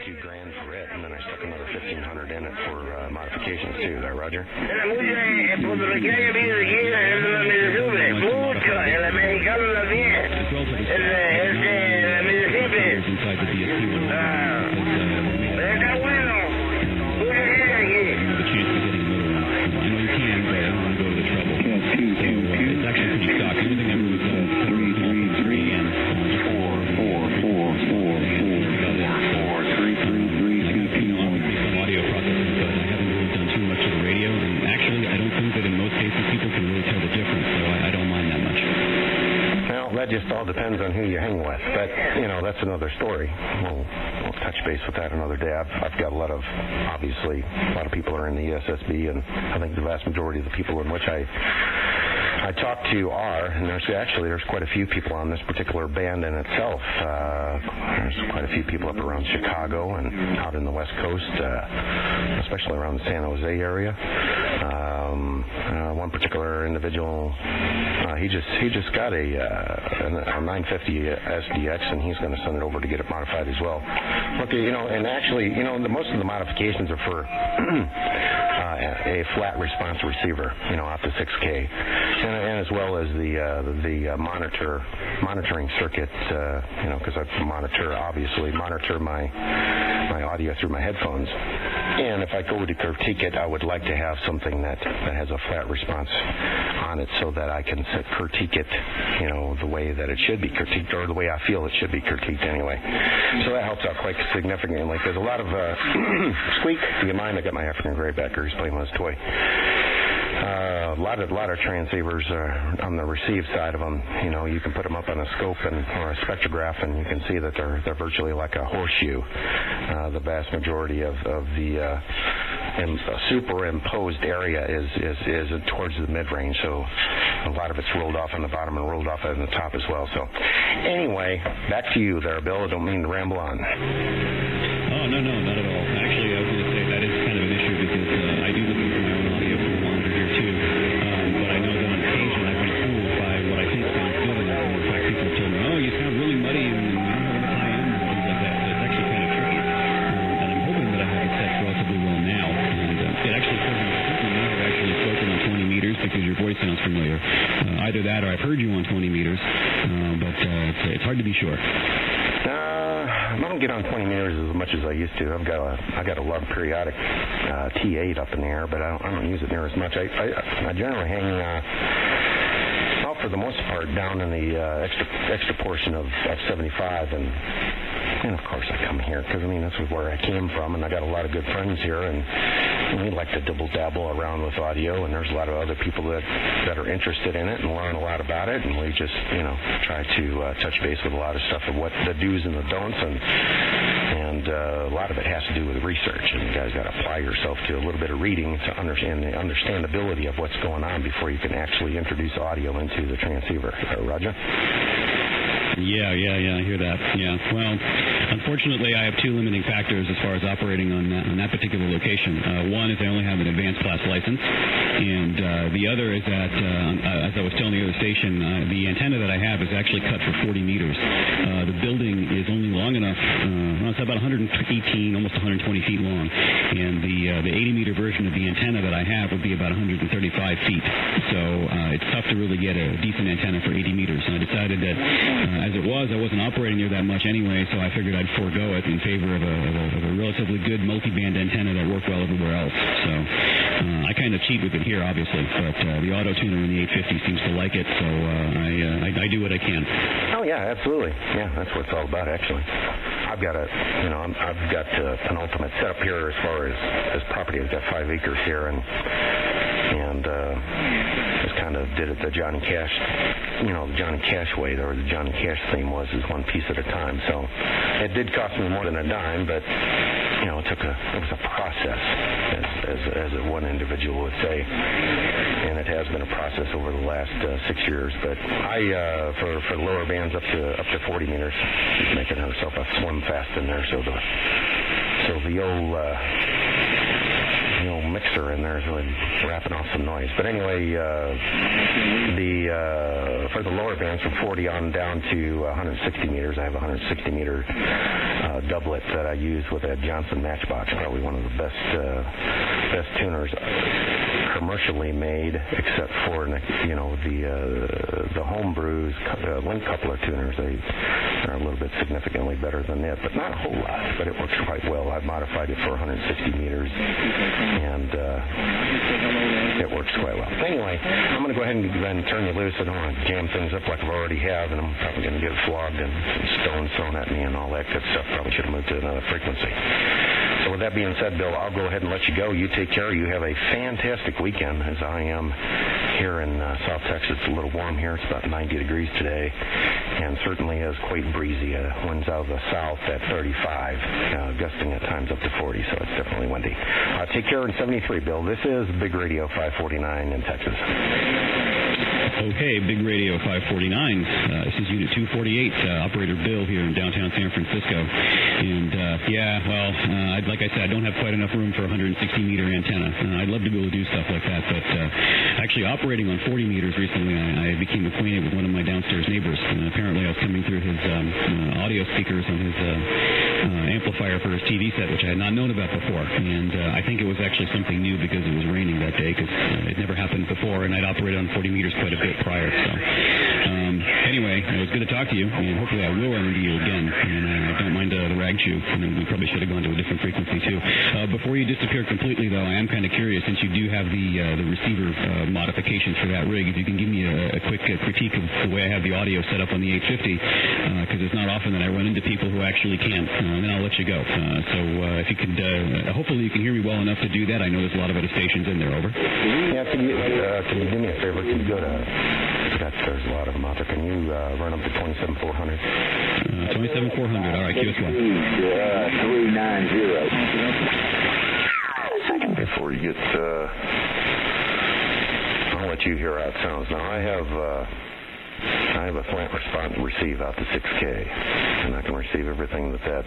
$2,000 for it, and then I stuck another $1,500 in it for modifications too. Is that Roger? Inside the DSP one. The chance of getting a little one. I know you can, but I don't want to go to the trouble. So it's actually pretty stock. Everything I was and some audio processing, but I haven't really done too much of the radio. And actually, I don't think that in most cases people can really tell the difference. So I don't mind that much. Well, that just all depends on who you hang with. But, you know, that's another story. We'll touch base with that another day. I've got obviously, a lot of people are in the essb, and I think the vast majority of the people in which I talk to are, and there's quite a few people on this particular band in itself. There's quite a few people up around Chicago and out in the West Coast, especially around the San Jose area. One particular individual, he just got a 950 SDX, and he's going to send it over to get it modified as well. Look, and actually, most of the modifications are for a flat response receiver, out to 6K, and as well as the monitoring circuit, because I monitor my audio through my headphones. And if I go to critique it, I would like to have something that has a flat response on it, so that I can critique it, the way that it should be critiqued, or the way I feel it should be critiqued anyway. So that helps out quite significantly, because a lot of Squeak, do you mind? I got my African gray back here. He's playing with his toy. A lot of transceivers on the receive side of them. You can put them up on a scope or a spectrograph, and you can see that they're virtually like a horseshoe. The vast majority of the superimposed area is towards the mid-range, so a lot of it's rolled off on the bottom and rolled off on the top as well. So anyway, back to you there, Bill. I don't mean to ramble on. Oh, no, not at all. Actually, I was going to say that is kind of an issue, because I do listen to my own audio from the monitor here too, but I know that on occasion I've been fooled by what I think sounds good, and in fact people have told me, oh, you sound really muddy and you don't know what high end and things like that. So it's actually kind of tricky, and I'm hoping that I have it set relatively well now, and it actually says in the system now I've actually spoken on 20 meters, because your voice sounds familiar. Either that or I've heard you on 20 meters, but it's hard to be sure. I don't get on 20 meters as much as I used to. I got a lug periodic T8 up in the air, but I don't use it near as much. I generally hang for the most part down in the extra portion of 75, and of course I come here because this is where I came from, and I got a lot of good friends here, and we like to dabble around with audio, and there's a lot of other people that are interested in it and learn a lot about it, and we just try to touch base with a lot of stuff of what the do's and the don'ts, and a lot of it has to do with research, and you guys got to apply yourself to a little bit of reading to understand the understandability of what's going on before you can actually introduce audio into the transceiver. Roger? Yeah, I hear that. Yeah, well, unfortunately, I have two limiting factors as far as operating on that particular location. One is I only have an advanced class license, and the other is that, as I was telling the other station, the antenna that I have is actually cut for 40 meters. The building is only long enough, it's about 118, almost 120 feet long, and the 80-meter version of the antenna that I have would be about 135 feet. So it's tough to really get a decent antenna for 80 meters. And I decided that as it was, I wasn't operating near that much anyway, so I figured I'd forego it in favor of a relatively good multi-band antenna that worked well everywhere else. So I kind of cheat with it here, obviously, but the auto-tuner in the 850 seems to like it, so I do what I can. Oh, yeah, absolutely. Yeah, that's what it's all about, actually. I've got an ultimate setup here as far as property. I've got 5 acres here, and just kind of did it the Johnny Cash, the Johnny Cash way, or the Johnny Cash theme was one piece at a time. So it did cost me more than a dime, but it was a process, as one individual would say, and it has been a process over the last 6 years. But I, for lower bands up to 40 meters, she's making herself a swim fast in there. So the old mixer in there is really wrapping off some noise. But anyway, for the lower bands from 40 on down to 160 meters. I have a 160 meter doublet that I use with a Johnson Matchbox, probably one of the best tuners commercially made, except for the home brews link coupler tuners. They are a little bit significantly better than it, but not a whole lot. But it works quite well. I've modified it for 160 meters, and it works quite well. Anyway, I'm going to go ahead and then turn you loose. I don't want to jam things up like I already have, and I'm probably going to get flogged and some stones thrown at me and all that good stuff. Probably should have moved to another frequency. So with that being said, Bill, I'll go ahead and let you go. You take care. You have a fantastic weekend, as I am here in South Texas. It's a little warm here. It's about 90 degrees today, and certainly is quite breezy. Winds out of the south at 35, gusting at times up to 40, so it's definitely windy. Take care in 73, Bill. This is Big Radio 549 in Texas. Okay, Big Radio 549. This is Unit 248, Operator Bill here in downtown San Francisco. And, like I said, I don't have quite enough room for a 160-meter antenna. I'd love to be able to do stuff like that, but actually operating on 40 meters recently, I became acquainted with one of my downstairs neighbors. Apparently I was coming through his audio speakers on his amplifier for his TV set, which I had not known about before. And I think it was actually something new because it was raining that day, because it never happened before, and I'd operated on 40 meters quite a bit prior. So anyway, it was good to talk to you, and hopefully I will run into you again. And I don't mind the rag chew, and we probably should have gone to a different frequency too. Before you disappear completely, though, I am kind of curious, since you do have the receiver modifications for that rig, if you can give me a quick critique of the way I have the audio set up on the 850, because it's not often that I run into people who actually can't, and I'll let you go. So if you could, hopefully you can hear me well enough to do that. I know there's a lot of other stations in there. Over. Yeah, can you do me a favor? Can you go to, there's a lot of them out there. Can you run up to 27400? 27400, all right, QS1. 390. Second before you get, I'll let you hear how it sounds. Now, I have a slant response receive out to 6K, and I can receive everything that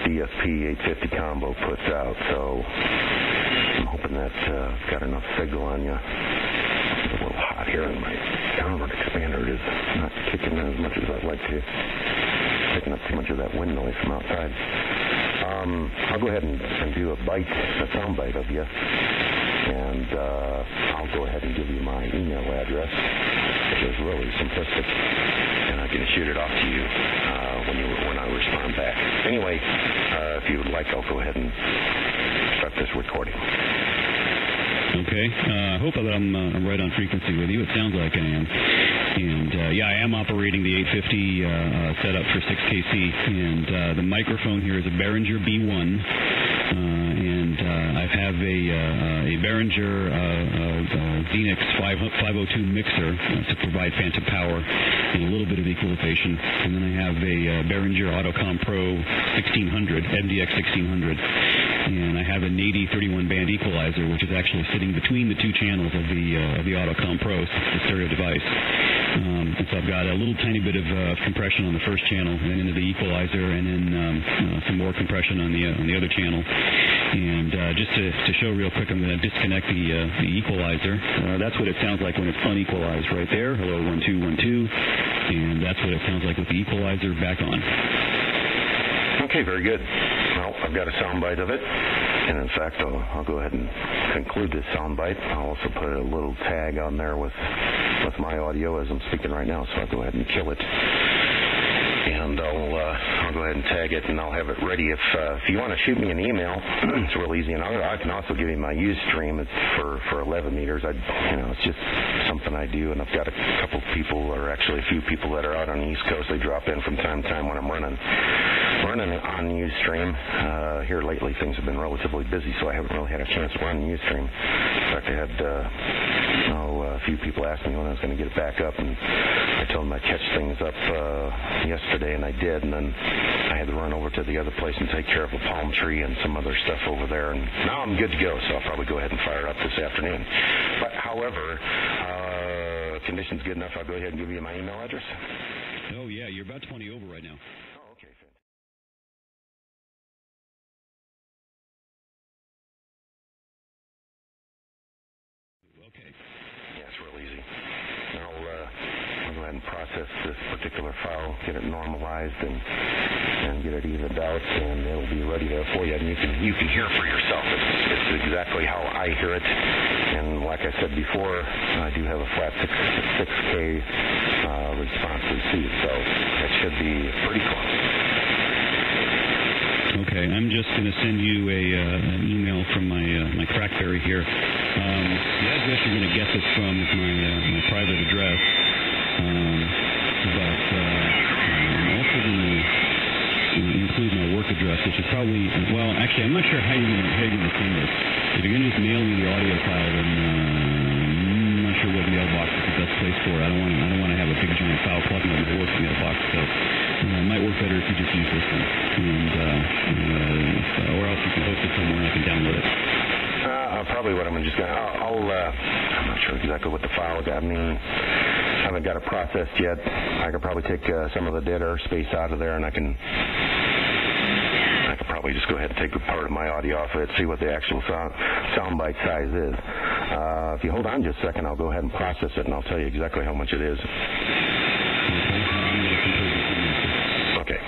DSP 850 combo puts out, so I'm hoping that I've got enough signal on you. It's a little hot here, and my downward expander is not kicking as much as I'd like to. Picking up too much of that wind noise from outside. I'll go ahead and do a sound bite of you, and I'll go ahead and give you my email address, which is really simplistic, and I can shoot it off to you when I respond back. Anyway, if you would like, I'll go ahead and start this recording. Okay. I hope that I'm right on frequency with you. It sounds like I am. And, I am operating the 850 setup for 6KC. And the microphone here is a Behringer B1. And I have a Behringer Xenix 502 mixer to provide phantom power and a little bit of equalization. And then I have a Behringer Autocom Pro 1600, MDX 1600. And I have a Nady 31-band equalizer, which is actually sitting between the two channels of the Autocom Pro, the stereo device. And so I've got a little tiny bit of compression on the first channel, and then into the equalizer, and then some more compression on the other channel. And just to show real quick, I'm going to disconnect the equalizer. That's what it sounds like when it's unequalized right there. Hello, 1 2 1 2, and that's what it sounds like with the equalizer back on. Okay, very good. Well, I've got a soundbite of it, and in fact, I'll go ahead and conclude this soundbite. I'll also put a little tag on there with my audio as I'm speaking right now, so I'll go ahead and kill it. And I'll go ahead and tag it, and I'll have it ready. If you want to shoot me an email, it's real easy. And I can also give you my Ustream. It's for 11 meters. It's just something I do, and I've got a couple people, or actually a few people that are out on the East Coast. They drop in from time to time when I'm running on Ustream. Here lately, things have been relatively busy, so I haven't really had a chance to run Ustream. In fact, I had a few people asked me when I was going to get it back up, and I told them I'd catch things up yesterday, and I did, and then I had to run over to the other place and take care of a palm tree and some other stuff over there, and now I'm good to go, so I'll probably go ahead and fire up this afternoon. But however, conditions good enough, I'll go ahead and give you my email address. Oh, yeah, you're about 20 over right now. Oh, okay, fantastic. Okay. Yeah, it's real easy. I'll process this particular file, get it normalized, and get it evened out, and it'll be ready there for you. And you can hear for yourself. It's exactly how I hear it. And like I said before, I do have a flat 6K response receipt, so it should be pretty close. Okay, I'm just going to send you an email from my TrackBerry here. The address you're going to get this from is my private address, but I'm also going to include my work address, which is probably, well, actually, I'm not sure how you're going to send this. If you're going to just mail me the audio file, then I'm not sure what mailbox is the best place for it. I don't want to have a big giant file plugging in the work mailbox, so it might work better if you just use this one, or else you can host it somewhere and I can download it. Probably what I'm just going to, I'm not sure exactly what the file is. I mean, I haven't got it processed yet. I could probably take some of the dead airspace out of there, and I could probably just go ahead and take a part of my audio off of it, see what the actual soundbite size is. If you hold on just a second, I'll go ahead and process it, and I'll tell you exactly how much it is. Okay.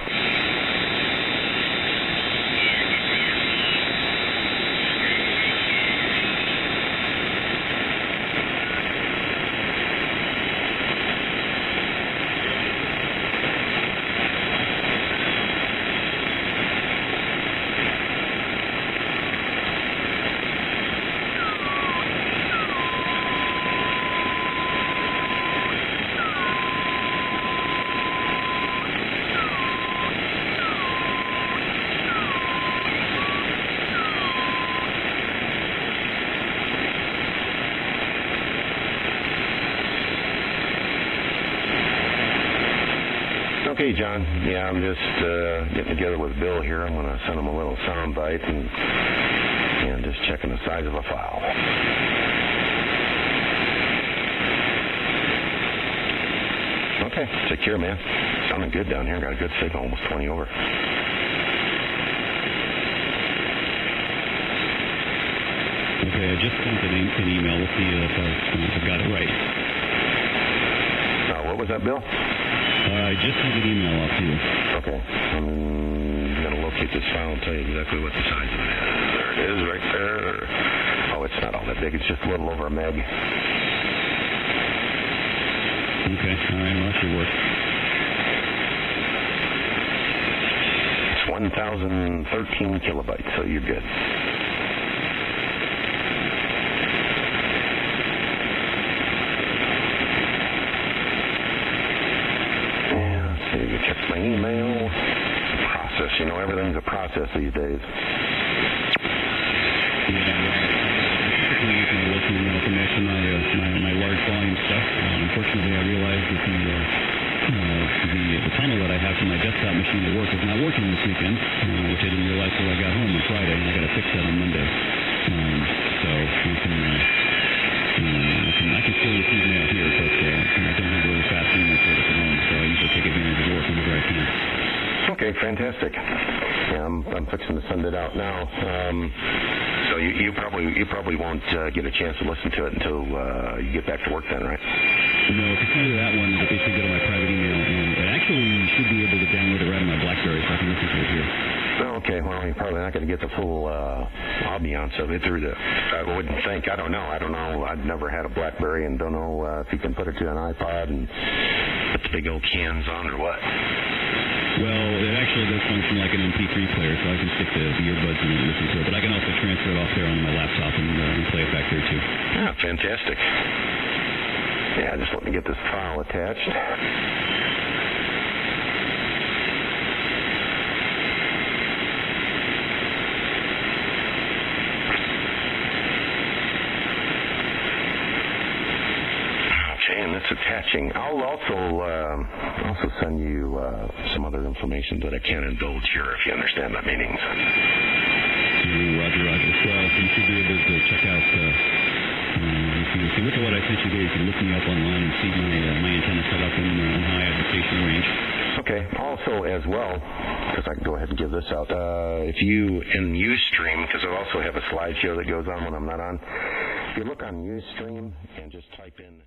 Okay, John. Yeah, I'm just getting together with Bill here. I'm going to send him a little sound bite and just checking the size of a file. Okay, secure, man. Sounding good down here. Got a good signal, almost 20 over. Okay, I just sent an email. Let's see if I got it right. What was that, Bill? I just sent an email off to you. Okay. I'm going to locate this file and tell you exactly what the size of it is. There it is, right there. Oh, it's not all that big. It's just a little over a meg. Okay. All right. Well, that should work. It's 1,013 kilobytes, so you're good. Check my email. Process. You know, everything's a process these days. Yeah, to measure my large volume stuff. Unfortunately, I realized that the tunnel that I have for my desktop machine to work is not working this weekend, which I didn't realize till I got home on Friday, and I got to fix that on Monday. So I can still receive mail here, but I don't have really fast internet service at home, so I usually take advantage of work whenever I can. Okay, fantastic. Yeah, I'm fixing to send it out now. So you probably won't get a chance to listen to it until you get back to work then, right? No, if you send it to that one, it'll basically go to my private email, and actually you should be able to download it right on my BlackBerry, so I can listen to it here. Okay, well, you're probably not going to get the full ambiance of it through I wouldn't think. I don't know. I've never had a BlackBerry and don't know if you can put it to an iPod and put the big old cans on or what. Well, it actually does function like an MP3 player, so I can stick the earbuds in and listen to it. But I can also transfer it off there on my laptop and play it back there, too. Yeah, fantastic. Yeah, just let me get this file attached. It's attaching. I'll also send you some other information that I can't indulge here, if you understand my meanings. Roger. Well, you should be able to check out. If you look at what I sent you there, you can look me up online and see my antenna set up and how I have the station range. Okay. Also, as well, because I can go ahead and give this out. If you in Ustream, because I also have a slideshow that goes on when I'm not on. If you look on Ustream and just type in